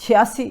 86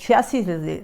86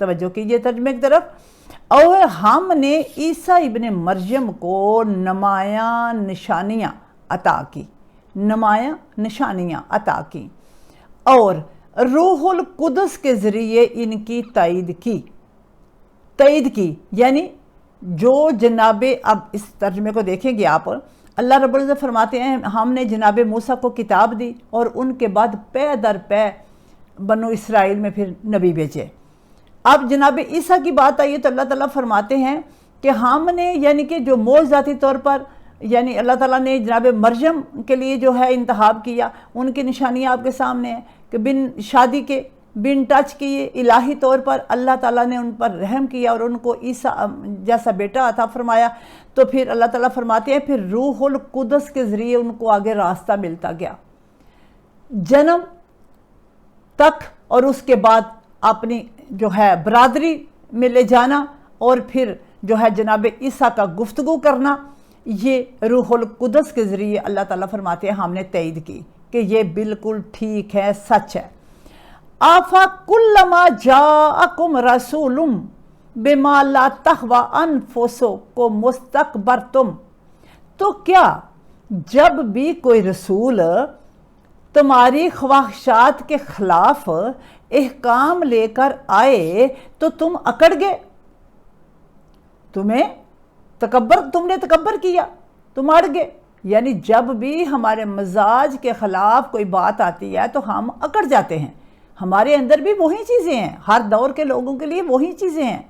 توجہ کیجئے ترجمے کی طرف، اور ہم نے عیسیٰ ابن مریم کو نمایاں نشانیاں عطا کی، نمایاں نشانیاں عطا کی، اور روح القدس کے ذریعے ان کی تائید کی، یعنی جو جناب، اب اس ترجمے کو دیکھیں گے آپ، اللہ رب العزت فرماتے ہیں ہم نے جناب موسیٰ کو کتاب دی اور ان کے بعد پے در پے بنو اسرائیل میں پھر نبی بھیجے۔ اب جناب عیسیٰ کی بات آئی تو اللہ تعالیٰ فرماتے ہیں کہ ہم نے یعنی کہ جو معجزاتی طور پر یعنی اللہ تعالیٰ نے جناب مریم کے لیے جو ہے انتخاب کیا، ان کی نشانیاں آپ کے سامنے ہیں کہ بن شادی کے، بن ٹچ کیے، الہی طور پر اللہ تعالیٰ نے ان پر رحم کیا اور ان کو عیسیٰ جیسا بیٹا عطا فرمایا۔ تو پھر اللہ تعالیٰ فرماتے ہیں پھر روح القدس کے ذریعے ان کو آگے راستہ ملتا گیا، جنم تک، اور اس کے بعد اپنی جو ہے برادری میں لے جانا، اور پھر جو ہے جناب عیسیٰ کا گفتگو کرنا، یہ روح القدس کے ذریعے اللہ تعالیٰ فرماتے ہیں ہم نے تائید کی کہ یہ بالکل ٹھیک ہے، سچ ہے۔ آفا کلما جاءکم رسول بما لا تہوی انفسکم مستکبرتم، تو کیا جب بھی کوئی رسول تمہاری خواہشات کے خلاف احکام لے کر آئے تو تم اکڑ گئے، تم نے تکبر کیا، تم اڑ گئے، یعنی جب بھی ہمارے مزاج کے خلاف کوئی بات آتی ہے تو ہم اکڑ جاتے ہیں۔ ہمارے اندر بھی وہی چیزیں ہیں، ہر دور کے لوگوں کے لیے وہی چیزیں ہیں،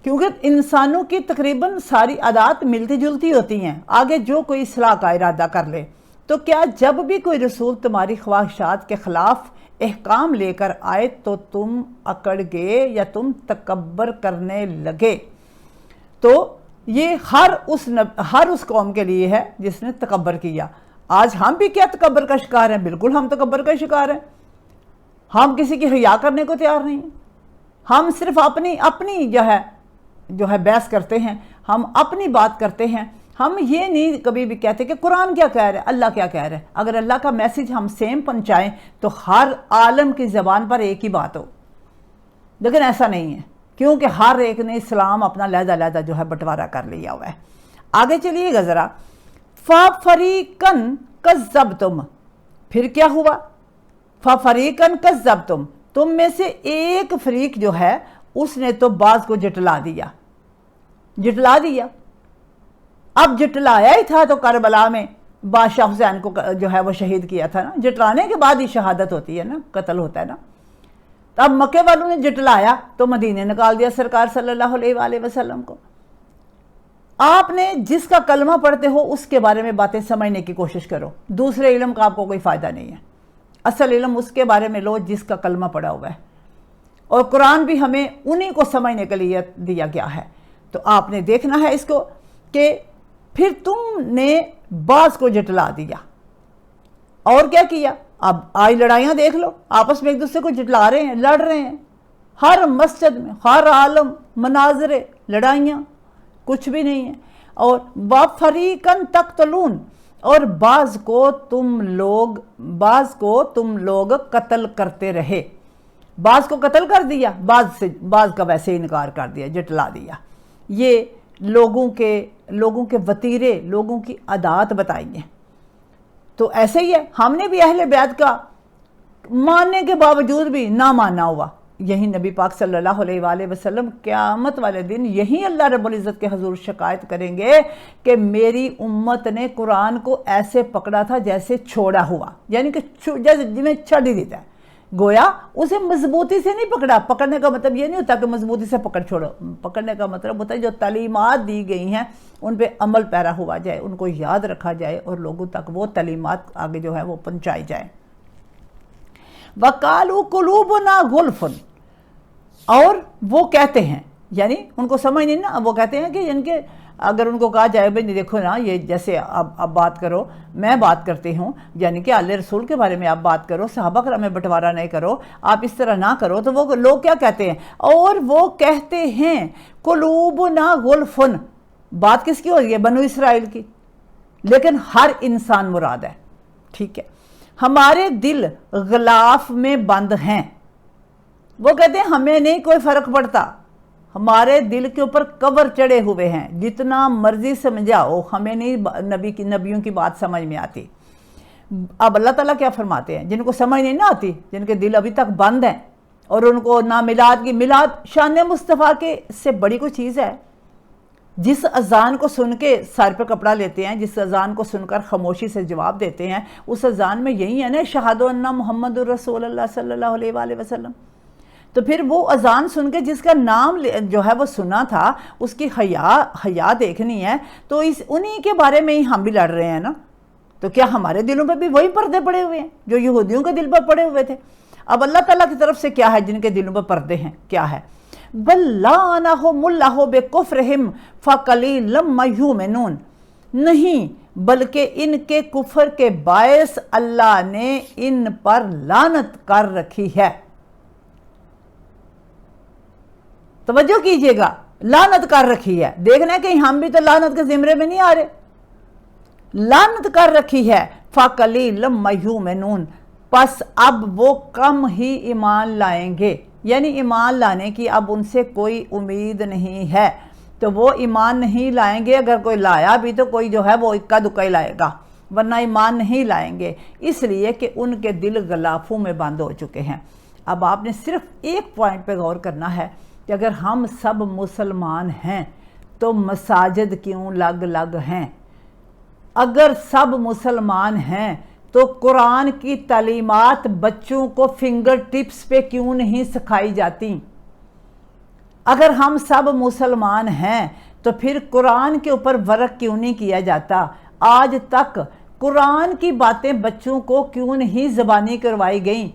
کیونکہ انسانوں کی تقریباً ساری عادات ملتی جلتی ہوتی ہیں، آگے جو کوئی اصلاح کا ارادہ کر لے۔ تو کیا جب بھی کوئی رسول تمہاری خواہشات کے خلاف احکام لے کر آئے تو تم اکڑ گئے یا تم تکبر کرنے لگے؟ تو یہ ہر اس قوم کے لیے ہے جس نے تکبر کیا۔ آج ہم بھی کیا تکبر کا شکار ہیں؟ بالکل ہم تکبر کا شکار ہیں، ہم کسی کی حیا کرنے کو تیار نہیں، ہم صرف اپنی جو ہے بحث کرتے ہیں، ہم اپنی بات کرتے ہیں، ہم یہ نہیں کبھی بھی کہتے کہ قرآن کیا کہہ رہا ہے، اللہ کیا کہہ رہا ہے۔ اگر اللہ کا میسج ہم سیم پہنچائیں تو ہر عالم کی زبان پر ایک ہی بات ہو، لیکن ایسا نہیں ہے، کیونکہ ہر ایک نے اسلام اپنا علیحدہ جو ہے بٹوارہ کر لیا ہوا ہے۔ آگے چلیے گا ذرا، فَفَرِيقًا كَذَّبْتُمْ، پھر کیا ہوا؟ فَفَرِيقًا كَذَّبْتُمْ، تم میں سے ایک فریق جو ہے اس نے تو بعض کو جٹلا دیا۔ اب جٹلایا ہی تھا تو کربلا میں بادشاہ حسین کو جو ہے وہ شہید کیا تھا نا، جٹلانے کے بعد ہی شہادت ہوتی ہے نا، قتل ہوتا ہے نا۔ اب مکے والوں نے جٹلایا تو مدینے نکال دیا سرکار صلی اللہ علیہ وآلہ وسلم کو۔ آپ نے جس کا کلمہ پڑھتے ہو اس کے بارے میں باتیں سمجھنے کی کوشش کرو، دوسرے علم کا آپ کو کوئی فائدہ نہیں ہے، اصل علم اس کے بارے میں لو جس کا کلمہ پڑھا ہوا ہے، اور قرآن بھی ہمیں انہی کو سمجھنے کے لیے دیا گیا ہے۔ تو آپ نے دیکھنا ہے اس کو کہ پھر تم نے بعض کو جٹلا دیا، اور کیا کیا؟ اب آئی لڑائیاں دیکھ لو، آپس میں ایک دوسرے کو جٹلا رہے ہیں، لڑ رہے ہیں، ہر مسجد میں، ہر عالم، مناظرے، لڑائیاں، کچھ بھی نہیں ہے۔ اور وَفَرِيقًا تَقْتُلُونَ، اور بعض کو تم لوگ قتل کرتے رہے، بعض کو قتل کر دیا، بعض کا ویسے انکار کر دیا، جٹلا دیا۔ یہ لوگوں کے وتیرے، لوگوں کی عادات بتائی ہیں۔ تو ایسے ہی ہے، ہم نے بھی اہل بیت کا ماننے کے باوجود بھی نہ ماننا ہوا۔ یہی نبی پاک صلی اللہ علیہ وآلہ وسلم قیامت والے دن یہی اللہ رب العزت کے حضور شکایت کریں گے کہ میری امت نے قرآن کو ایسے پکڑا تھا جیسے چھوڑا ہوا، یعنی کہ جیسے جنہیں چھڑ ہی دیتا ہے، گویا اسے مضبوطی سے نہیں پکڑا۔ پکڑنے کا مطلب یہ نہیں ہوتا کہ مضبوطی سے پکڑ چھوڑو، پکڑنے کا مطلب ہوتا ہے جو تعلیمات دی گئی ہیں ان پہ عمل پیرا ہوا جائے، ان کو یاد رکھا جائے اور لوگوں تک وہ تعلیمات آگے جو ہے وہ پہنچائی جائیں۔ وَقَالُوا قُلُوبُنَا غُلْفٌ، اور وہ کہتے ہیں، یعنی ان کو سمجھ نہیں نا، وہ کہتے ہیں کہ ان کے اگر ان کو کہا جائے بھائی دیکھو نا، یہ جیسے اب بات کرو، میں بات کرتی ہوں، یعنی کہ اہل رسول کے بارے میں آپ بات کرو، صحابہ کرام میں بٹوارہ نہیں کرو، آپ اس طرح نہ کرو، تو وہ لوگ کیا کہتے ہیں؟ اور وہ کہتے ہیں قلوبنا غلفن، بات کس کی ہو رہی ہے؟ بنو اسرائیل کی، لیکن ہر انسان مراد ہے، ٹھیک ہے؟ ہمارے دل غلاف میں بند ہیں، وہ کہتے ہیں ہمیں نہیں کوئی فرق پڑتا، ہمارے دل کے اوپر کور چڑھے ہوئے ہیں، جتنا مرضی سمجھاؤ ہمیں نہیں نبیوں کی بات سمجھ میں آتی۔ اب اللہ تعالیٰ کیا فرماتے ہیں؟ جن کو سمجھ نہیں نہ آتی، جن کے دل ابھی تک بند ہیں، اور ان کو نہ میلاد شان مصطفیٰ کے سے بڑی کوئی چیز ہے؟ جس اذان کو سن کے سر پہ کپڑا لیتے ہیں، جس اذان کو سن کر خاموشی سے جواب دیتے ہیں، اس اذان میں یہی ہے نا شہادت ان محمد الرسول اللہ صلی اللہ علیہ وآلہ وسلم۔ تو پھر وہ اذان سن کے جس کا نام جو ہے وہ سنا تھا، اس کی حیا دیکھنی ہے، تو انہی کے بارے میں ہی ہم بھی لڑ رہے ہیں نا۔ تو کیا ہمارے دلوں پہ بھی وہی پردے پڑے ہوئے ہیں جو یہودیوں کے دل پر پڑے ہوئے تھے؟ اب اللہ تعالیٰ کی طرف سے کیا ہے جن کے دلوں پہ پردے ہیں؟ کیا ہے؟ بل لعنہم اللہ بکفرہم فقلیلا ما یؤمنون، نہیں بلکہ ان کے کفر کے باعث اللہ نے ان پر لعنت کر رکھی ہے۔ توجہ کیجئے گا، لعنت کر رکھی ہے، دیکھنا ہے کہ ہم بھی تو لعنت کے زمرے میں نہیں آ رہے۔ لعنت کر رکھی ہے، فقلیلا ما یؤمنون، پس اب وہ کم ہی ایمان لائیں گے، یعنی ایمان لانے کی اب ان سے کوئی امید نہیں ہے، تو وہ ایمان نہیں لائیں گے۔ اگر کوئی لایا بھی تو کوئی جو ہے وہ اکا دکا ہی لائے گا، ورنہ ایمان نہیں لائیں گے، اس لیے کہ ان کے دل غلافوں میں بند ہو چکے ہیں۔ اب آپ نے صرف ایک پوائنٹ پہ غور کرنا ہے کہ اگر ہم سب مسلمان ہیں تو مساجد کیوں لگ ہیں؟ اگر سب مسلمان ہیں تو قرآن کی تعلیمات بچوں کو فنگر ٹپس پہ کیوں نہیں سکھائی جاتی؟ اگر ہم سب مسلمان ہیں تو پھر قرآن کے اوپر ورق کیوں نہیں کیا جاتا؟ آج تک قرآن کی باتیں بچوں کو کیوں نہیں زبانی کروائی گئیں؟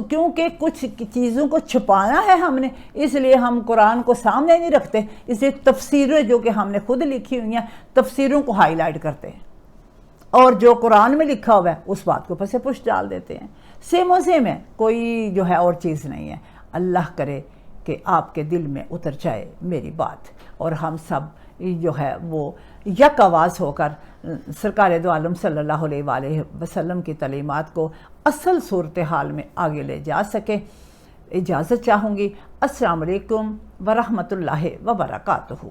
کیونکہ کچھ چیزوں کو چھپانا ہے ہم نے، اس لیے ہم قرآن کو سامنے نہیں رکھتے، اس لیے تفسیریں جو کہ ہم نے خود لکھی ہوئی ہیں تفسیروں کو ہائی لائٹ کرتے ہیں، اور جو قرآن میں لکھا ہوا ہے اس بات کو پس پش ڈال دیتے ہیں۔ سیم و سیم ہے، کوئی جو ہے اور چیز نہیں ہے۔ اللہ کرے کہ آپ کے دل میں اتر جائے میری بات، اور ہم سب جو ہے وہ یک آواز ہو کر سرکار دو عالم صلی اللہ علیہ وآلہ وسلم کی تعلیمات کو اصل صورتحال میں آگے لے جا سکے۔ اجازت چاہوں گی۔ السلام علیکم ورحمۃ اللہ وبرکاتہ۔